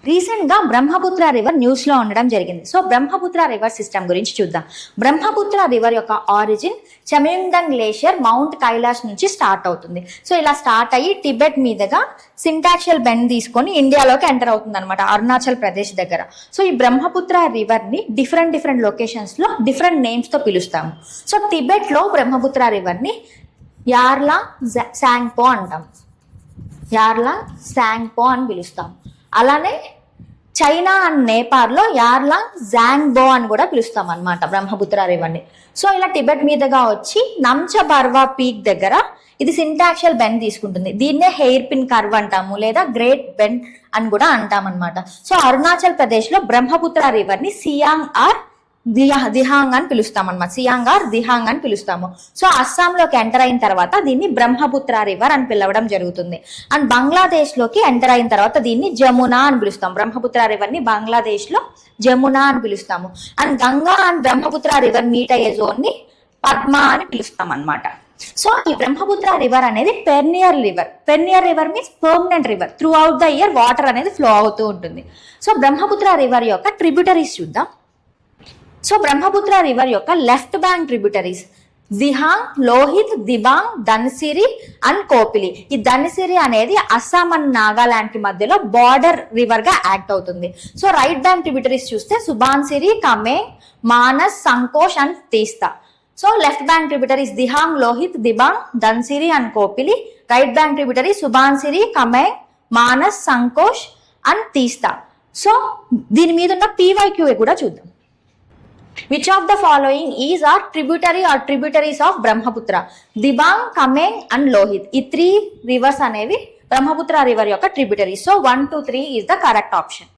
Recent గా Brahmaputra river news లో ఉండడం జరిగింది. సో బ్రహ్మపుత్ర రివర్ సిస్టమ్ గురించి చూద్దాం. బ్రహ్మపుత్ర రివర్ యొక్క ఆరిజిన్ చెమింగ్డంగ్ గ్లేషియర్ మౌంట్ కైలాష్ నుంచి స్టార్ట్ అవుతుంది. సో ఇలా స్టార్ట్ అయ్యి టిబెట్ మీదుగా సింటాక్షియల్ బెండ్ తీసుకొని ఇండియాలోకి ఎంటర్ అవుతుంది అనమాట, అరుణాచల్ ప్రదేశ్ దగ్గర. సో ఈ బ్రహ్మపుత్ర రివర్ ని డిఫరెంట్ లొకేషన్స్ లో డిఫరెంట్ నేమ్స్ తో పిలుస్తాము. సో టిబెట్ లో బ్రహ్మపుత్ర రివర్ ని యార్లా శాంగ్పో అంటాం, యార్లా శాంగ్పో అని పిలుస్తాం. అలానే చైనా అండ్ నేపాల్లో యార్లా జాంగ్బో అని కూడా పిలుస్తాం అనమాట బ్రహ్మపుత్ర రివర్ని. సో ఇలా టిబెట్ మీదుగా వచ్చి నంచబర్వా పీక్ దగ్గర ఇది సింటాక్షియల్ బెండ్ తీసుకుంటుంది. దీన్నే హెయిర్ పిన్ కర్వ్ అంటాము, లేదా గ్రేట్ బెండ్ అని కూడా అంటాం అనమాట. సో అరుణాచల్ ప్రదేశ్ లో బ్రహ్మపుత్ర రివర్ ని సియాంగ్ ఆర్ దిహాంగ్ అని పిలుస్తాం అనమాట, సియాంగ్ ఆర్ దిహాంగ్ అని పిలుస్తాము. సో అస్సాంలోకి ఎంటర్ అయిన తర్వాత దీన్ని బ్రహ్మపుత్ర రివర్ అని పిలవడం జరుగుతుంది. అండ్ బంగ్లాదేశ్ లోకి ఎంటర్ అయిన తర్వాత దీన్ని జమునా అని పిలుస్తాం. బ్రహ్మపుత్ర రివర్ ని బంగ్లాదేశ్ లో జమునా అని పిలుస్తాము. And Ganga and Brahmaputra river meet అయ్యే జోన్ ని పద్మ అని పిలుస్తాం అనమాట. సో ఈ బ్రహ్మపుత్ర రివర్ అనేది perennial river means permanent river. Throughout the year water అనేది ఫ్లో అవుతూ ఉంటుంది. సో బ్రహ్మపుత్ర రివర్ యొక్క ట్రిబ్యూటరీస్ చూద్దాం. సో బ్రహ్మపుత్ర రివర్ యొక్క left bank tributaries Dihang, Lohit, Dibang, Dhansiri and Kopili. ఈ ధన్సిరి అనేది అస్సాం అండ్ నాగాలాండ్ కి మధ్యలో బార్డర్ రివర్ గా యాక్ట్ అవుతుంది. సో రైట్ బ్యాంక్ ట్రిబ్యూటరీస్ చూస్తే Subansiri, Kameng, Manas, Sankosh and Teesta. So left bank tributaries Dihang, Lohit, Dibang, Dhansiri and Kopili. Right bank tributary Subansiri, Kameng, Manas, Sankosh and Teesta. So దీని మీద ఉన్న PYQ కూడా చూద్దాం. Which of the following is our tributary or tributaries of Brahmaputra? Dibang, Kameng and Lohit. ఈ 3 rivers అనేవి Brahmaputra river యొక్క tributaries. So 1, 2, 3 is the correct option.